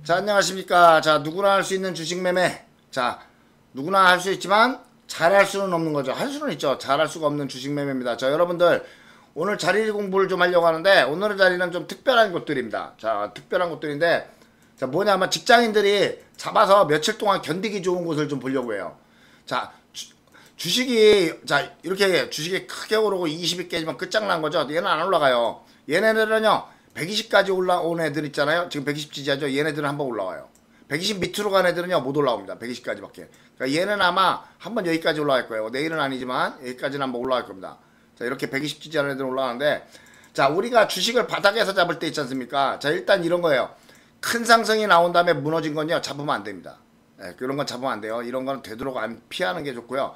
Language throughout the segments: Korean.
자, 안녕하십니까. 자, 누구나 할 수 있는 주식 매매. 자, 누구나 할 수 있지만 잘할 수는 없는 거죠. 할 수는 있죠. 잘할 수가 없는 주식 매매입니다. 자, 여러분들 오늘 자리 공부를 좀 하려고 하는데 오늘의 자리는 좀 특별한 것들입니다. 자, 특별한 것들인데 자, 뭐냐면 직장인들이 잡아서 며칠 동안 견디기 좋은 곳을 좀 보려고 해요. 자, 주식이 자, 이렇게 주식이 크게 오르고 20이 깨지면 끝장난 거죠. 얘는 안 올라가요. 얘네들은요. 120까지 올라온 애들 있잖아요. 지금 120 지지하죠. 얘네들은 한번 올라와요. 120 밑으로 간 애들은요 못 올라옵니다. 120까지밖에. 그러니까 얘는 아마 한번 여기까지 올라갈 거예요. 내일은 아니지만 여기까지는 한번 올라갈 겁니다. 자, 이렇게 120 지지하는 애들은 올라가는데, 자, 우리가 주식을 바닥에서 잡을 때 있지 않습니까? 자, 일단 이런 거예요. 큰 상승이 나온 다음에 무너진 건요 잡으면 안 됩니다. 네, 그런 건 잡으면 안 돼요. 이런 건 되도록 안 피하는 게 좋고요.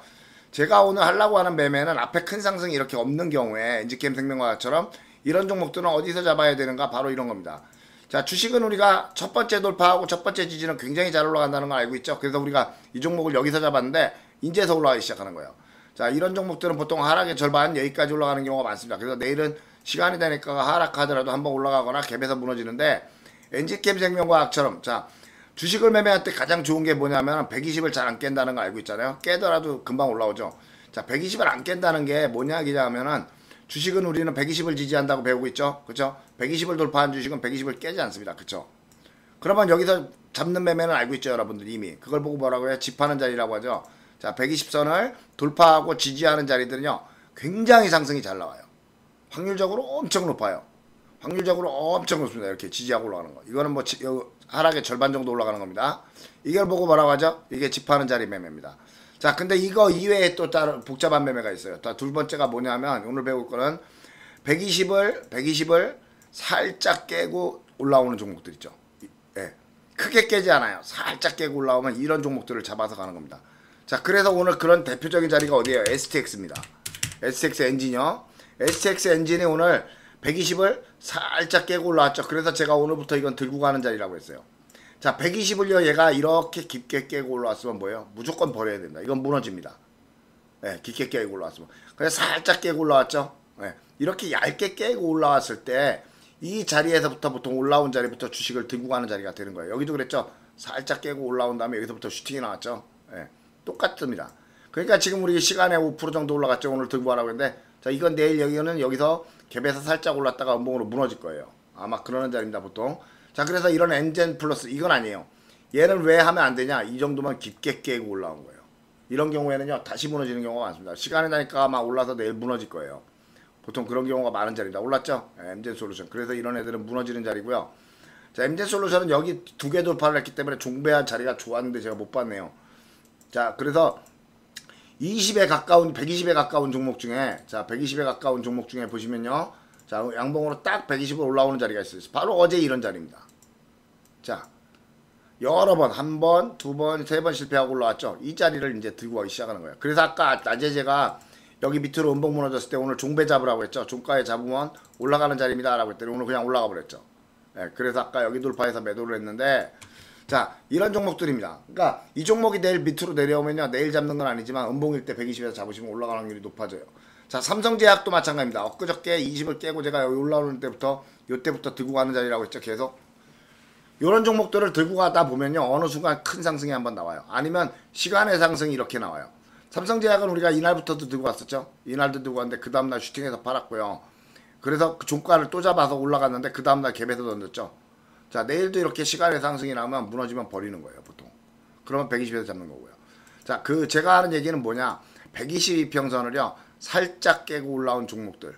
제가 오늘 하려고 하는 매매는 앞에 큰 상승이 이렇게 없는 경우에 엔지캠 생명과학처럼 이런 종목들은 어디서 잡아야 되는가? 바로 이런 겁니다. 자, 주식은 우리가 첫 번째 돌파하고 첫 번째 지지는 굉장히 잘 올라간다는 걸 알고 있죠. 그래서 우리가 이 종목을 여기서 잡았는데 인제서 올라가기 시작하는 거예요. 자, 이런 종목들은 보통 하락의 절반 여기까지 올라가는 경우가 많습니다. 그래서 내일은 시간이 되니까 하락하더라도 한번 올라가거나 갭에서 무너지는데, 엔지캠 생명과학처럼 자, 주식을 매매할 때 가장 좋은 게 뭐냐면 120을 잘 안 깬다는 거 알고 있잖아요. 깨더라도 금방 올라오죠. 자, 120을 안 깬다는 게 뭐냐 하면은 주식은 우리는 120을 지지한다고 배우고 있죠. 그쵸? 120을 돌파한 주식은 120을 깨지 않습니다. 그쵸? 그러면 여기서 잡는 매매는 알고 있죠, 여러분들 이미. 그걸 보고 뭐라고 해요? 집하는 자리라고 하죠. 자, 120선을 돌파하고 지지하는 자리들은요 굉장히 상승이 잘 나와요. 확률적으로 엄청 높아요. 확률적으로 엄청 높습니다. 이렇게 지지하고 올라가는 거. 이거는 뭐 하락의 절반 정도 올라가는 겁니다. 이걸 보고 뭐라고 하죠? 이게 집하는 자리 매매입니다. 자, 근데 이거 이외에 또 다른 복잡한 매매가 있어요. 두 번째가 뭐냐면 오늘 배울 거는 120을 살짝 깨고 올라오는 종목들 있죠. 예. 크게 깨지 않아요. 살짝 깨고 올라오면 이런 종목들을 잡아서 가는 겁니다. 자, 그래서 오늘 그런 대표적인 자리가 어디예요? STX입니다. STX 엔진이요. STX 엔진이 오늘 120을 살짝 깨고 올라왔죠. 그래서 제가 오늘부터 이건 들고 가는 자리라고 했어요. 자, 120을요 얘가 이렇게 깊게 깨고 올라왔으면 뭐예요? 무조건 버려야 된다. 이건 무너집니다. 네, 깊게 깨고 올라왔으면. 그래서 살짝 깨고 올라왔죠. 네, 이렇게 얇게 깨고 올라왔을 때 이 자리에서부터 보통 올라온 자리부터 주식을 들고 가는 자리가 되는 거예요. 여기도 그랬죠. 살짝 깨고 올라온 다음에 여기서부터 슈팅이 나왔죠. 네, 똑같습니다. 그러니까 지금 우리 시간에 5% 정도 올라갔죠. 오늘 들고 가라고 했는데, 자, 이건 내일 여기는 여기서 갭에서 살짝 올랐다가 음봉으로 무너질 거예요. 아마 그러는 자리입니다, 보통. 자, 그래서 이런 엔젠 플러스 이건 아니에요. 얘는 왜 하면 안 되냐? 이 정도면 깊게 깨고 올라온 거예요. 이런 경우에는요 다시 무너지는 경우가 많습니다. 시간이 나니까 아마 올라서 내일 무너질 거예요. 보통 그런 경우가 많은 자리입니다. 올랐죠? 엔젠 솔루션. 그래서 이런 애들은 무너지는 자리고요. 자, 엔젠 솔루션은 여기 두 개 돌파를 했기 때문에 종배한 자리가 좋았는데 제가 못 봤네요. 자, 그래서 120에 가까운 종목 중에, 자, 120에 가까운 종목 중에 보시면요. 자, 양봉으로 딱 120으로 올라오는 자리가 있어요. 바로 어제 이런 자리입니다. 자, 여러 번, 한 번, 두 번, 세 번 실패하고 올라왔죠. 이 자리를 이제 들고 가기 시작하는 거예요. 그래서 아까 낮에 제가 여기 밑으로 음봉 무너졌을 때 오늘 종배 잡으라고 했죠. 종가에 잡으면 올라가는 자리입니다 라고 했더니 오늘 그냥 올라가 버렸죠. 네, 그래서 아까 여기 돌파해서 매도를 했는데, 자, 이런 종목들입니다. 그러니까 이 종목이 내일 밑으로 내려오면요, 내일 잡는 건 아니지만 음봉일 때 120에서 잡으시면 올라가는 확률이 높아져요. 자, 삼성제약도 마찬가지입니다. 엊그저께 20을 깨고 제가 여기 올라오는 때부터 요때부터 들고 가는 자리라고 했죠. 계속 요런 종목들을 들고 가다 보면요 어느 순간 큰 상승이 한번 나와요. 아니면 시간의 상승이 이렇게 나와요. 삼성제약은 우리가 이날부터도 들고 왔었죠. 이날도 들고 왔는데 그 다음날 슈팅해서 팔았고요. 그래서 그 종가를 또 잡아서 올라갔는데 그 다음날 갭에서 던졌죠. 자, 내일도 이렇게 시간의 상승이 나오면 무너지면 버리는 거예요, 보통. 그러면 120에서 잡는 거고요. 자, 제가 하는 얘기는 뭐냐? 122평선을요, 살짝 깨고 올라온 종목들.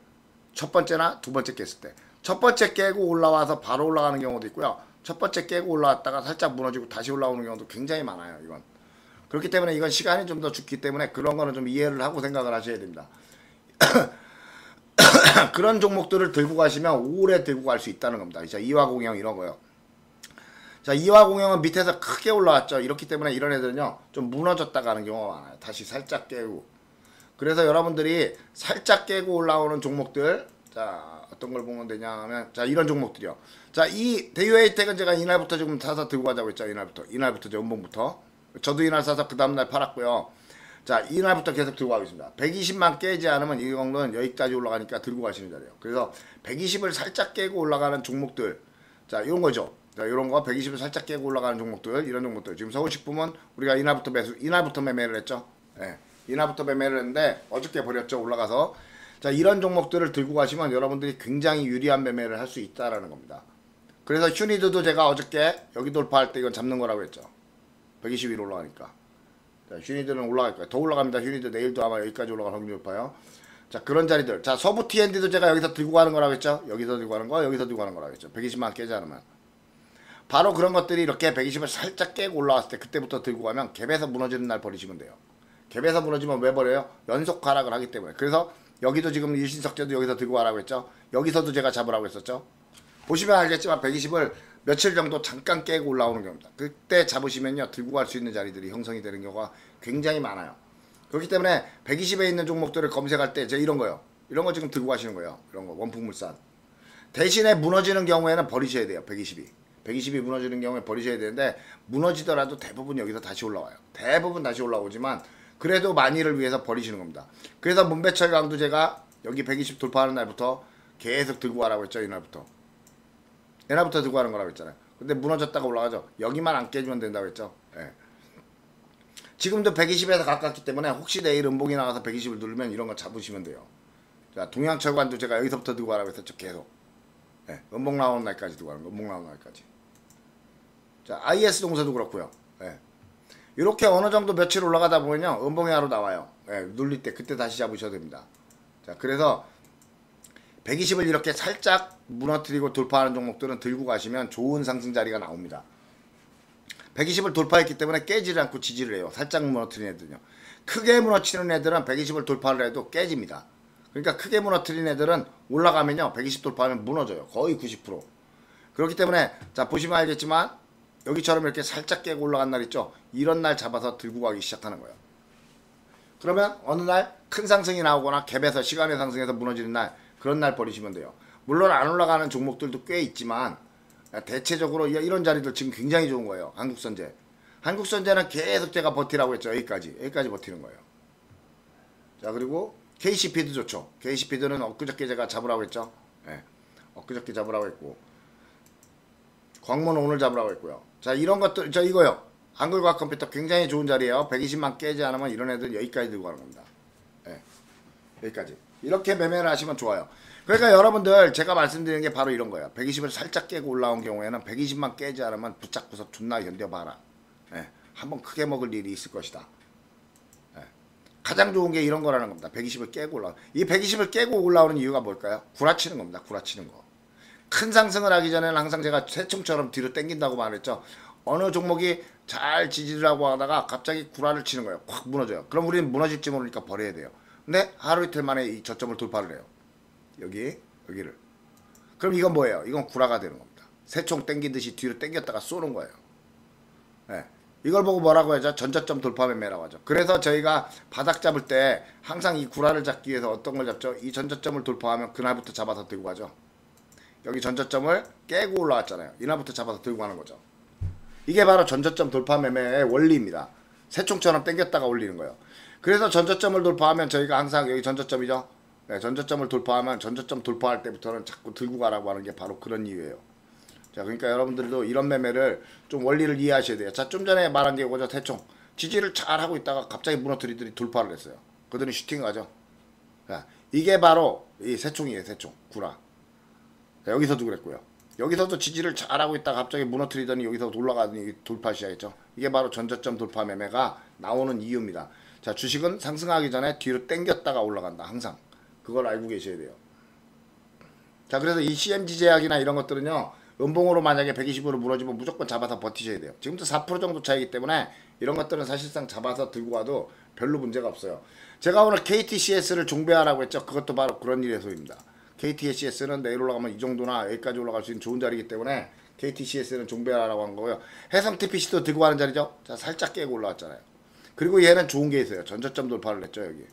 첫 번째나 두 번째 깼을 때. 첫 번째 깨고 올라와서 바로 올라가는 경우도 있고요. 첫 번째 깨고 올라왔다가 살짝 무너지고 다시 올라오는 경우도 굉장히 많아요, 이건. 그렇기 때문에 이건 시간이 좀 더 죽기 때문에 그런 거는 좀 이해를 하고 생각을 하셔야 됩니다. 그런 종목들을 들고 가시면 오래 들고 갈 수 있다는 겁니다. 자, 이화공영 이런 거요. 자, 이화공영은 밑에서 크게 올라왔죠. 이렇기 때문에 이런 애들은요 좀 무너졌다 가는 경우가 많아요. 다시 살짝 깨고. 그래서 여러분들이 살짝 깨고 올라오는 종목들, 자, 어떤 걸 보면 되냐 하면, 자, 이런 종목들이요. 자, 이 대유에이텍은 제가 이날부터 지금 사서 들고 가자고 했죠. 이날부터 연봉부터. 저도 이날 사서 그 다음날 팔았고요. 자, 이날부터 계속 들고 가겠습니다. 120만 깨지 않으면 이 정도는 여기까지 올라가니까 들고 가시는 자리예요. 그래서 120을 살짝 깨고 올라가는 종목들, 자, 이런 거죠. 자, 이런 거 120을 살짝 깨고 올라가는 종목들, 이런 종목들. 지금 서울식품은 우리가 이날부터 매매를 했죠. 예. 이날부터 매매를 했는데 어저께 버렸죠. 올라가서. 자, 이런 종목들을 들고 가시면 여러분들이 굉장히 유리한 매매를 할 수 있다라는 겁니다. 그래서 휴니드도 제가 어저께 여기 돌파할 때 이건 잡는 거라고 했죠. 120 위로 올라가니까. 자, 휴니드는 올라갈 거예요. 더 올라갑니다. 휴니드 내일도 아마 여기까지 올라갈 확률이 높아요. 자, 그런 자리들. 자, 서부 T&D도 제가 여기서 들고 가는 거라고 했죠. 여기서 들고 가는 거, 여기서 들고 가는 거라고 했죠. 120만 깨지 않으면. 바로 그런 것들이 이렇게 120을 살짝 깨고 올라왔을 때 그때부터 들고 가면 갭에서 무너지는 날 버리시면 돼요. 갭에서 무너지면 왜 버려요? 연속 하락을 하기 때문에. 그래서 여기도 지금 일신석재도 여기서 들고 가라고 했죠. 여기서도 제가 잡으라고 했었죠. 보시면 알겠지만 120을 며칠 정도 잠깐 깨고 올라오는 경우입니다. 그때 잡으시면요 들고 갈 수 있는 자리들이 형성이 되는 경우가 굉장히 많아요. 그렇기 때문에 120에 있는 종목들을 검색할 때 이런 거요. 이런 거 지금 들고 가시는 거예요. 이런 거 원풍물산. 대신에 무너지는 경우에는 버리셔야 돼요. 120이 무너지는 경우에 버리셔야 되는데 무너지더라도 대부분 여기서 다시 올라와요. 대부분 다시 올라오지만 그래도 많이를 위해서 버리시는 겁니다. 그래서 문배철강도 제가 여기 120 돌파하는 날부터 계속 들고 가라고 했죠. 이날부터 들고 가는 거라고 했잖아요. 근데 무너졌다가 올라가죠. 여기만 안 깨지면 된다고 했죠. 예. 지금도 120에서 가깝기 때문에 혹시 내일 음봉이 나와서 120을 누르면 이런 거 잡으시면 돼요. 자, 동양철관도 제가 여기서부터 들고 가라고 했었죠. 계속. 예. 음봉 나오는 날까지 들고 가는 거. 음봉 나오는 날까지. 자, IS동서도 그렇고요. 예. 이렇게 어느 정도 며칠 올라가다 보면요. 음봉이 하루 나와요. 예. 눌릴 때 그때 다시 잡으셔도 됩니다. 자, 그래서 120을 이렇게 살짝 무너뜨리고 돌파하는 종목들은 들고 가시면 좋은 상승 자리가 나옵니다. 120을 돌파했기 때문에 깨지를 않고 지지를 해요. 살짝 무너뜨리는 애들은요. 크게 무너뜨리는 애들은 120을 돌파를 해도 깨집니다. 그러니까 크게 무너뜨리는 애들은 올라가면요. 120 돌파하면 무너져요. 거의 90%. 그렇기 때문에 자 보시면 알겠지만 여기처럼 이렇게 살짝 깨고 올라간 날 있죠. 이런 날 잡아서 들고 가기 시작하는 거예요. 그러면 어느 날 큰 상승이 나오거나 갭에서 시간의 상승에서 무너지는 날 그런 날 버리시면 돼요. 물론 안 올라가는 종목들도 꽤 있지만 대체적으로 이런 자리들 지금 굉장히 좋은 거예요. 한국선제. 한국선제는 계속 제가 버티라고 했죠. 여기까지 버티는 거예요. 자, 그리고 KCP도 좋죠. KCP도는 엊그저께 제가 잡으라고 했죠. 예. 엊그저께 잡으라고 했고 광문은 오늘 잡으라고 했고요. 자, 이런 것들 이거요. 한글과학 컴퓨터 굉장히 좋은 자리예요. 120만 깨지 않으면 이런 애들 여기까지 들고 가는 겁니다. 예. 여기까지. 이렇게 매매를 하시면 좋아요. 그러니까 여러분들 제가 말씀드리는 게 바로 이런 거예요. 120을 살짝 깨고 올라온 경우에는 120만 깨지 않으면 붙잡고서 존나 견뎌봐라. 예. 한번 크게 먹을 일이 있을 것이다. 예. 가장 좋은 게 이런 거라는 겁니다. 120을 깨고 올라오는. 이 120을 깨고 올라오는 이유가 뭘까요? 구라치는 겁니다. 구라치는 거. 큰 상승을 하기 전에는 항상 제가 새총처럼 뒤로 당긴다고 말했죠. 어느 종목이 잘 지지를 하고 하다가 갑자기 구라를 치는 거예요. 확 무너져요. 그럼 우리는 무너질지 모르니까 버려야 돼요. 근데 하루 이틀 만에 이 저점을 돌파를 해요. 여기를. 그럼 이건 뭐예요? 이건 구라가 되는 겁니다. 새총 땡기듯이 뒤로 땡겼다가 쏘는 거예요. 네. 이걸 보고 뭐라고 하죠? 전저점 돌파 매매라고 하죠. 그래서 저희가 바닥 잡을 때 항상 이 구라를 잡기 위해서 어떤 걸 잡죠? 이 전저점을 돌파하면 그날부터 잡아서 들고 가죠. 여기 전저점을 깨고 올라왔잖아요. 이날부터 잡아서 들고 가는 거죠. 이게 바로 전저점 돌파 매매의 원리입니다. 새총처럼 땡겼다가 올리는 거예요. 그래서 전저점을 돌파하면 저희가 항상 여기 전저점이죠. 네, 전저점을 돌파하면 전저점 돌파할 때부터는 자꾸 들고 가라고 하는 게 바로 그런 이유예요. 자, 그러니까 여러분들도 이런 매매를 좀 원리를 이해하셔야 돼요. 자, 좀 전에 말한 게 뭐죠? 대총 지지를 잘 하고 있다가 갑자기 무너뜨리더니 돌파를 했어요. 그들은 슈팅 가죠. 자, 이게 바로 이 새총이에요. 새총 구라. 자, 여기서도 그랬고요. 여기서도 지지를 잘하고 있다가 갑자기 무너뜨리더니 여기서 올라가더니 돌파 시작했죠. 이게 바로 전저점 돌파 매매가 나오는 이유입니다. 자, 주식은 상승하기 전에 뒤로 당겼다가 올라간다. 항상. 그걸 알고 계셔야 돼요. 자, 그래서 이 CMG 제약이나 이런 것들은요. 음봉으로 만약에 120으로 무너지면 무조건 잡아서 버티셔야 돼요. 지금도 4% 정도 차이기 때문에 이런 것들은 사실상 잡아서 들고 가도 별로 문제가 없어요. 제가 오늘 KTCS를 종배하라고 했죠. 그것도 바로 그런 일에서입니다. KTCS는 내일 올라가면 이 정도나 여기까지 올라갈 수 있는 좋은 자리이기 때문에 KTCS는 종배하라고 한 거고요. 해성TPC도 들고 가는 자리죠. 자, 살짝 깨고 올라왔잖아요. 그리고 얘는 좋은 게 있어요. 전저점 돌파를 했죠. 여기.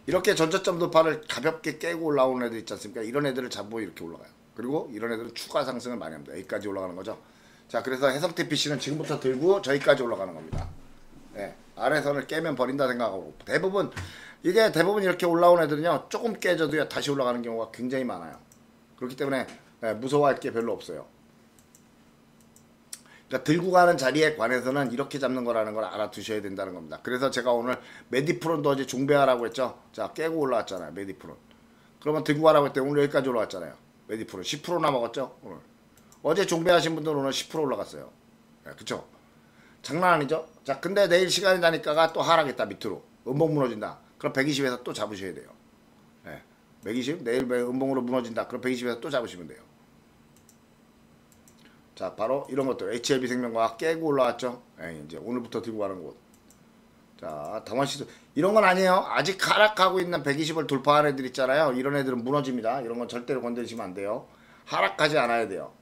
이렇게 전저점 돌파를 가볍게 깨고 올라오는 애들 있지 않습니까? 이런 애들을 잡고 이렇게 올라가요. 그리고 이런 애들은 추가 상승을 많이 합니다. 여기까지 올라가는 거죠. 자, 그래서 해성TPC는 지금부터 들고 저기까지 올라가는 겁니다. 네, 아래선을 깨면 버린다 생각하고 대부분 이렇게 올라온 애들은요 조금 깨져도요 다시 올라가는 경우가 굉장히 많아요. 그렇기 때문에 무서워할 게 별로 없어요. 그러니까 들고 가는 자리에 관해서는 이렇게 잡는 거라는 걸 알아두셔야 된다는 겁니다. 그래서 제가 오늘 메디프론도 어제 종배하라고 했죠. 자, 깨고 올라왔잖아요. 메디프론. 그러면 들고 가라고 했더니 오늘 여기까지 올라왔잖아요. 메디프론 10%나 먹었죠. 오늘. 어제 종배하신 분들은 오늘 10% 올라갔어요. 네, 그쵸? 장난 아니죠? 자, 근데 내일 시간이 나니까가 또 하락했다. 밑으로. 음봉 무너진다. 그럼 120에서 또 잡으셔야 돼요. 네. 120? 내일 음봉으로 무너진다. 그럼 120에서 또 잡으시면 돼요. 자, 바로 이런 것들. HLB 생명과학 깨고 올라왔죠. 예, 이제 오늘부터 들고 가는 곳. 자, 당원시도 이런 건 아니에요. 아직 하락하고 있는 120을 돌파한 애들 있잖아요. 이런 애들은 무너집니다. 이런 건 절대로 건드리시면 안 돼요. 하락하지 않아야 돼요.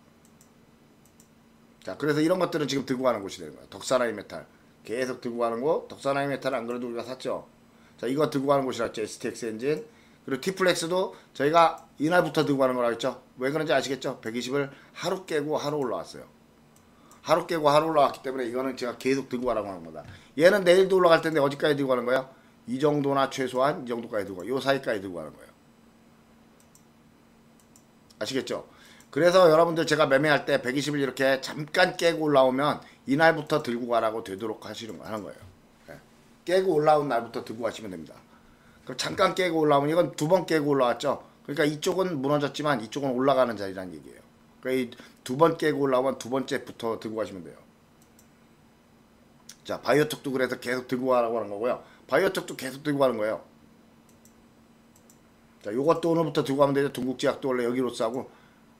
자, 그래서 이런 것들은 지금 들고 가는 곳이 되는 거예요. 덕사나이 메탈. 계속 들고 가는 곳. 덕사나이 메탈 안 그래도 우리가 샀죠. 자, 이거 들고 가는 곳이라 했죠. STX 엔진. 그리고 T플렉스도 저희가 이날부터 들고 가는 거라고 했죠. 왜 그런지 아시겠죠? 120을 하루 깨고 하루 올라왔어요. 하루 깨고 하루 올라왔기 때문에 이거는 제가 계속 들고 가라고 하는 겁니다. 얘는 내일도 올라갈 텐데 어디까지 들고 가는 거예요? 이 정도나 최소한 이 정도까지 들고 가요. 요 사이까지 들고 가는 거예요. 아시겠죠? 그래서 여러분들 제가 매매할 때 120을 이렇게 잠깐 깨고 올라오면 이날부터 들고 가라고 되도록 하는 거예요. 깨고 올라온 날부터 들고 가시면 됩니다. 그럼 잠깐 깨고 올라오면 이건 두 번 깨고 올라왔죠. 그러니까 이쪽은 무너졌지만 이쪽은 올라가는 자리라는 얘기예요. 그러니까 이 두 번 깨고 올라오면 두 번째부터 들고 가시면 돼요. 자, 바이오톡도 그래서 계속 들고 가라고 하는 거고요. 바이오톡도 계속 들고 가는 거예요. 자, 요것도 오늘부터 들고 가면 되죠. 동국제약도 원래 여기로 싸고.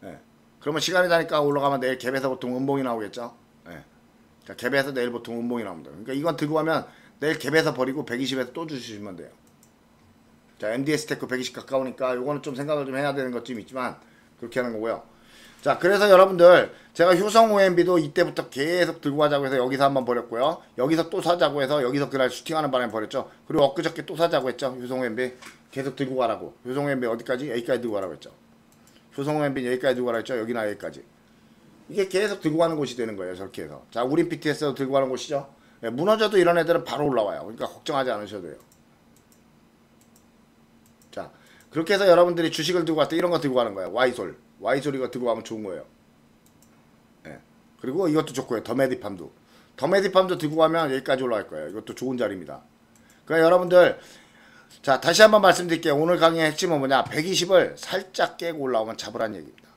예. 그러면 시간이 나니까 올라가면 내일 갭에서 보통 음봉이 나오겠죠. 예. 자, 갭에서 내일 보통 음봉이 나옵니다. 그러니까 이건 들고 가면 내일 갭에서 버리고 120에서 또 주시면 돼요. 자, MDS 테크 120 가까우니까 요거는 좀 생각을 좀 해야 되는 것 좀 있지만 그렇게 하는 거고요. 자, 그래서 여러분들 제가 효성 OMB도 이때부터 계속 들고 가자고 해서 여기서 한번 버렸고요. 여기서 또 사자고 해서 여기서 그날 슈팅하는 바람에 버렸죠. 그리고 엊그저께 또 사자고 했죠. 효성 OMB 계속 들고 가라고. 효성 OMB 어디까지? 여기까지 들고 가라고 했죠. 효성 OMB 여기까지 들고 가라고 했죠. 여기나 여기까지. 이게 계속 들고 가는 곳이 되는 거예요. 저렇게 해서. 자, 우린 PTS도 들고 가는 곳이죠. 예, 무너져도 이런 애들은 바로 올라와요. 그러니까 걱정하지 않으셔도 돼요. 자, 그렇게 해서 여러분들이 주식을 들고 갈 때 이런 거 들고 가는 거예요. Y솔. Y솔 이거 들고 가면 좋은 거예요. 예. 그리고 이것도 좋고요. 더메디팜도. 더메디팜도 들고 가면 여기까지 올라갈 거예요. 이것도 좋은 자리입니다. 그러니까 여러분들, 자, 다시 한번 말씀드릴게요. 오늘 강의의 핵심은 뭐냐? 120을 살짝 깨고 올라오면 잡으란 얘기입니다.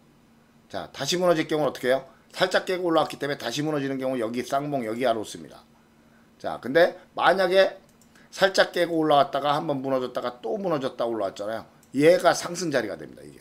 자, 다시 무너질 경우는 어떻게 해요? 살짝 깨고 올라왔기 때문에 다시 무너지는 경우 여기 쌍봉 여기 아로스입니다. 자, 근데 만약에 살짝 깨고 올라왔다가 한번 무너졌다가 또 무너졌다 올라왔잖아요. 얘가 상승 자리가 됩니다. 이게.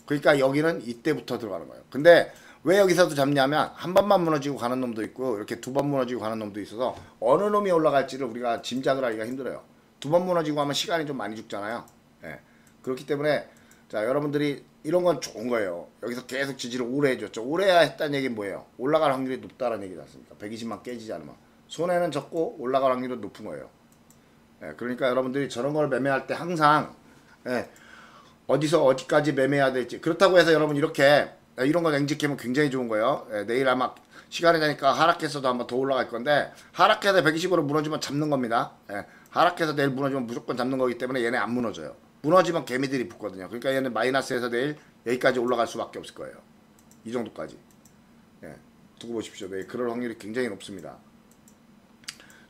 그러니까 여기는 이때부터 들어가는 거예요. 근데 왜 여기서도 잡냐면 한 번만 무너지고 가는 놈도 있고 이렇게 두 번 무너지고 가는 놈도 있어서 어느 놈이 올라갈지를 우리가 짐작을 하기가 힘들어요. 두 번 무너지고 하면 시간이 좀 많이 죽잖아요. 예. 그렇기 때문에 자, 여러분들이 이런 건 좋은 거예요. 여기서 계속 지지를 오래 해줬죠. 오래 했다는 얘기는 뭐예요? 올라갈 확률이 높다는 얘기지 않습니까? 120만 깨지지 않으면. 손해는 적고 올라갈 확률은 높은 거예요. 예. 그러니까 여러분들이 저런 걸 매매할 때 항상 예. 어디서 어디까지 매매해야 될지. 그렇다고 해서 여러분 이렇게 이런 거 앵직하면 굉장히 좋은 거예요. 예, 내일 아마 시간이 되니까 하락해서도 한번 더 올라갈 건데 하락해서 120으로 무너지면 잡는 겁니다. 예, 하락해서 내일 무너지면 무조건 잡는 거기 때문에 얘네 안 무너져요. 무너지면 개미들이 붙거든요. 그러니까 얘는 마이너스에서 내일 여기까지 올라갈 수밖에 없을 거예요. 이 정도까지. 예, 두고 보십시오. 내일 그럴 확률이 굉장히 높습니다.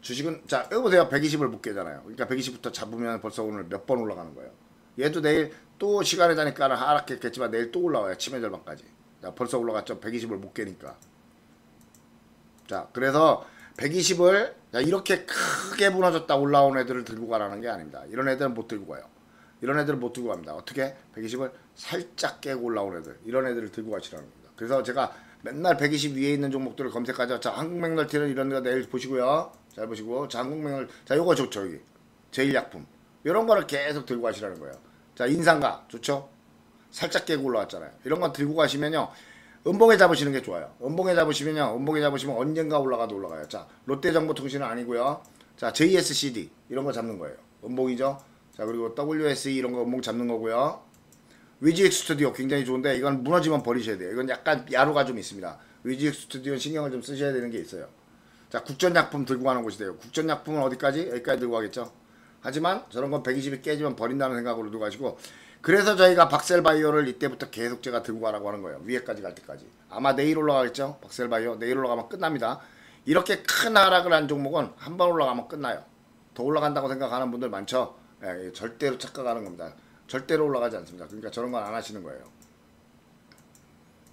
주식은 자 여기 보세요. 120을 못 깨잖아요. 그러니까 120부터 잡으면 벌써 오늘 몇 번 올라가는 거예요. 얘도 내일 또 시간이 되니까 하락했겠지만 내일 또 올라와요. 치매 절반까지. 자, 벌써 올라갔죠. 120을 못 깨니까. 자, 그래서 120을 이렇게 크게 무너졌다 올라온 애들을 들고 가라는 게 아닙니다. 이런 애들은 못 들고 가요. 이런 애들은 못 들고 갑니다. 어떻게? 120을 살짝 깨고 올라온 애들. 이런 애들을 들고 가시라는 겁니다. 그래서 제가 맨날 120 위에 있는 종목들을 검색하죠. 자, 한국맥널티는 이런 거 내일 보시고요. 잘 보시고. 자, 한국맥널. 자, 요거 좋죠. 여기. 제일약품. 이런 거를 계속 들고 가시라는 거예요. 자, 인상가 좋죠? 살짝 깨고 올라왔잖아요. 이런 거 들고 가시면요. 음봉에 잡으시는 게 좋아요. 음봉에 잡으시면요. 음봉에 잡으시면 언젠가 올라가도 올라가요. 자, 롯데정보통신은 아니고요. 자, JSCD 이런 거 잡는 거예요. 음봉이죠. 자, 그리고 WSE 이런 거 음봉 잡는 거고요. 위즈익 스튜디오 굉장히 좋은데 이건 무너지면 버리셔야 돼요. 이건 약간 야로가 좀 있습니다. 위즈익 스튜디오는 신경을 좀 쓰셔야 되는 게 있어요. 자, 국전약품 들고 가는 곳이 돼요. 국전약품은 어디까지? 여기까지 들고 가겠죠. 하지만 저런 건 120이 깨지면 버린다는 생각으로 들고 가시고 그래서 저희가 박셀바이오를 이때부터 계속 제가 들고 가라고 하는 거예요. 위에까지 갈 때까지. 아마 내일 올라가겠죠. 박셀바이오 내일 올라가면 끝납니다. 이렇게 큰 하락을 한 종목은 한 번 올라가면 끝나요. 더 올라간다고 생각하는 분들 많죠. 예, 절대로 착각하는 겁니다. 절대로 올라가지 않습니다. 그러니까 저런 건 안 하시는 거예요.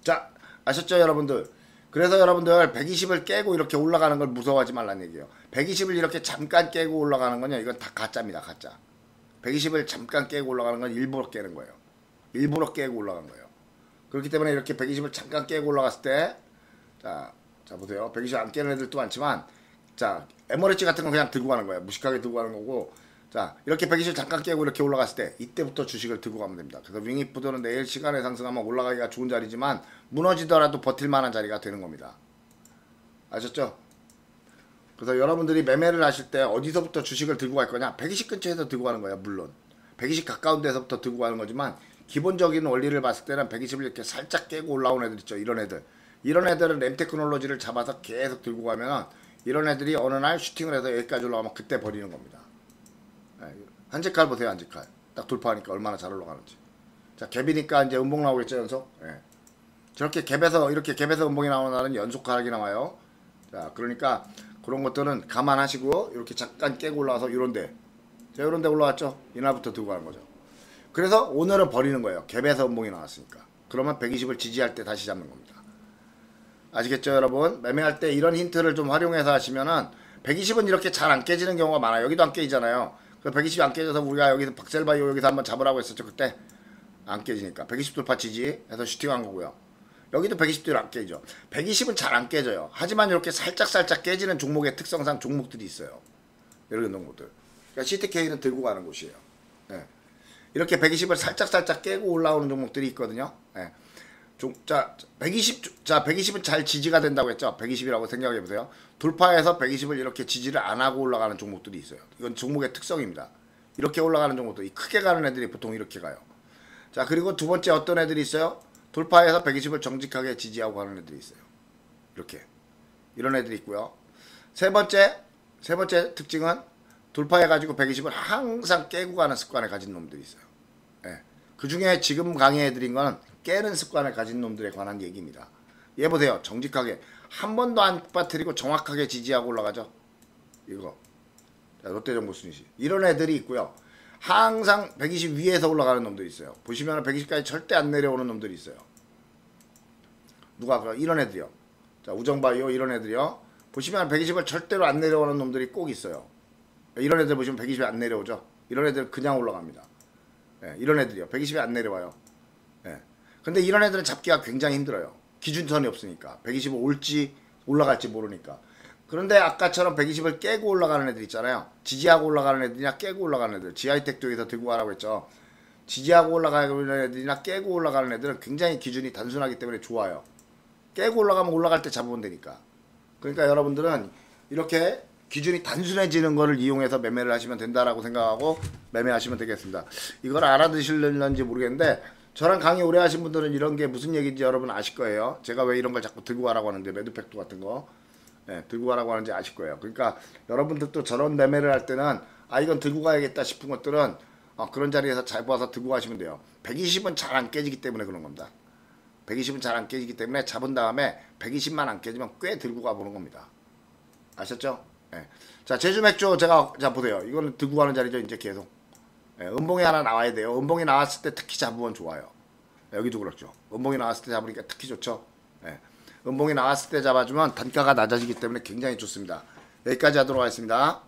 자, 아셨죠 여러분들? 그래서 여러분들 120을 깨고 이렇게 올라가는 걸 무서워하지 말라는 얘기예요. 120을 이렇게 잠깐 깨고 올라가는 건요, 이건 다 가짜입니다. 가짜. 120을 잠깐 깨고 올라가는 건 일부러 깨는 거예요. 일부러 깨고 올라간 거예요. 그렇기 때문에 이렇게 120을 잠깐 깨고 올라갔을 때, 자 보세요. 120 안 깨는 애들도 많지만, 자 에머리지 같은 건 그냥 들고 가는 거예요. 무식하게 들고 가는 거고, 자 이렇게 120을 잠깐 깨고 이렇게 올라갔을 때 이때부터 주식을 들고 가면 됩니다. 그래서 윙이푸드는 내일 시간에 상승하면 올라가기가 좋은 자리지만 무너지더라도 버틸 만한 자리가 되는 겁니다. 아셨죠? 그래서 여러분들이 매매를 하실 때 어디서부터 주식을 들고 갈 거냐? 120 근처에서 들고 가는 거예요. 물론 120 가까운 데서부터 들고 가는 거지만 기본적인 원리를 봤을 때는 120을 이렇게 살짝 깨고 올라온 애들 있죠. 이런 애들은 램테크놀로지를 잡아서 계속 들고 가면 이런 애들이 어느 날 슈팅을 해서 여기까지 올라가면 그때 버리는 겁니다. 한직칼 보세요. 한직칼 딱 돌파하니까 얼마나 잘 올라가는지. 자 갭이니까 이제 음봉 나오겠죠. 연속. 저렇게 갭에서 이렇게 갭에서 음봉이 나오는 날은 연속 하락이 나와요. 자 그러니까 그런 것들은 감안하시고 이렇게 잠깐 깨고 올라와서 이런데 자 이런데 올라왔죠. 이날부터 들고 가는 거죠. 그래서 오늘은 버리는 거예요. 갭에서 음봉이 나왔으니까. 그러면 120을 지지할 때 다시 잡는 겁니다. 아시겠죠 여러분? 매매할 때 이런 힌트를 좀 활용해서 하시면은 120은 이렇게 잘 안 깨지는 경우가 많아요. 여기도 안 깨지잖아요. 그 120이 안 깨져서 우리가 여기서 박셀바이오 여기서 한번 잡으라고 했었죠. 그때 안 깨지니까 120 돌파 지지 해서 슈팅한 거고요. 여기도 120대로 안 깨져. 120은 잘 안 깨져요. 하지만 이렇게 살짝 깨지는 종목의 특성상 종목들이 있어요. 이런 종목들. 그러니까 CTK는 들고 가는 곳이에요. 이렇게 120을 살짝 깨고 올라오는 종목들이 있거든요. 자 120은 잘 지지가 된다고 했죠. 120이라고 생각해 보세요. 돌파해서 120을 이렇게 지지를 안 하고 올라가는 종목들이 있어요. 이건 종목의 특성입니다. 이렇게 올라가는 종목들이 크게 가는 애들이 보통 이렇게 가요. 자 그리고 두 번째 어떤 애들이 있어요? 돌파해서 120을 정직하게 지지하고 가는 애들이 있어요. 이렇게 이런 애들이 있고요. 세 번째 특징은 돌파해가지고 120을 항상 깨고 가는 습관을 가진 놈들이 있어요. 그 중에 지금 강의해드린 거는 깨는 습관을 가진 놈들에 관한 얘기입니다. 얘 보세요. 정직하게 한 번도 안 빠뜨리고 정확하게 지지하고 올라가죠. 이거 자, 롯데정보순이시 이런 애들이 있고요. 항상 120 위에서 올라가는 놈들이 있어요. 보시면 120까지 절대 안 내려오는 놈들이 있어요. 누가 이런 애들이요. 자 우정바이오 이런 애들이요. 보시면 120을 절대로 안 내려오는 놈들이 꼭 있어요. 이런 애들 보시면 120이 안 내려오죠. 이런 애들은 그냥 올라갑니다. 이런 애들이요. 120이 안 내려와요. 근데 이런 애들은 잡기가 굉장히 힘들어요. 기준선이 없으니까. 120을 올지 올라갈지 모르니까. 그런데 아까처럼 120을 깨고 올라가는 애들 있잖아요. 지지하고 올라가는 애들이나 깨고 올라가는 애들. 지하이텍도 여기서 들고 가라고 했죠. 지지하고 올라가는 애들이나 깨고 올라가는 애들은 굉장히 기준이 단순하기 때문에 좋아요. 깨고 올라가면 올라갈 때 잡으면 되니까. 그러니까 여러분들은 이렇게 기준이 단순해지는 거를 이용해서 매매를 하시면 된다라고 생각하고 매매하시면 되겠습니다. 이걸 알아드실는지 모르겠는데 저랑 강의 오래 하신 분들은 이런 게 무슨 얘기인지 여러분 아실 거예요. 제가 왜 이런 걸 자꾸 들고 가라고 하는데 매드팩도 같은 거 들고 가라고 하는지 아실 거예요. 그러니까 여러분들도 저런 매매를 할 때는 이건 들고 가야겠다 싶은 것들은 그런 자리에서 잘 보아서 들고 가시면 돼요. 120은 잘 안 깨지기 때문에 그런 겁니다. 120은 잘 안 깨지기 때문에 잡은 다음에 120만 안 깨지면 꽤 들고 가보는 겁니다. 아셨죠? 자 제주맥주 자 보세요. 이거는 들고 가는 자리죠. 이제 계속 음봉이 하나 나와야 돼요. 음봉이 나왔을 때 특히 잡으면 좋아요. 여기도 그렇죠. 음봉이 나왔을 때 잡으니까 특히 좋죠. 음봉이 나왔을 때 잡아주면 단가가 낮아지기 때문에 굉장히 좋습니다. 여기까지 하도록 하겠습니다.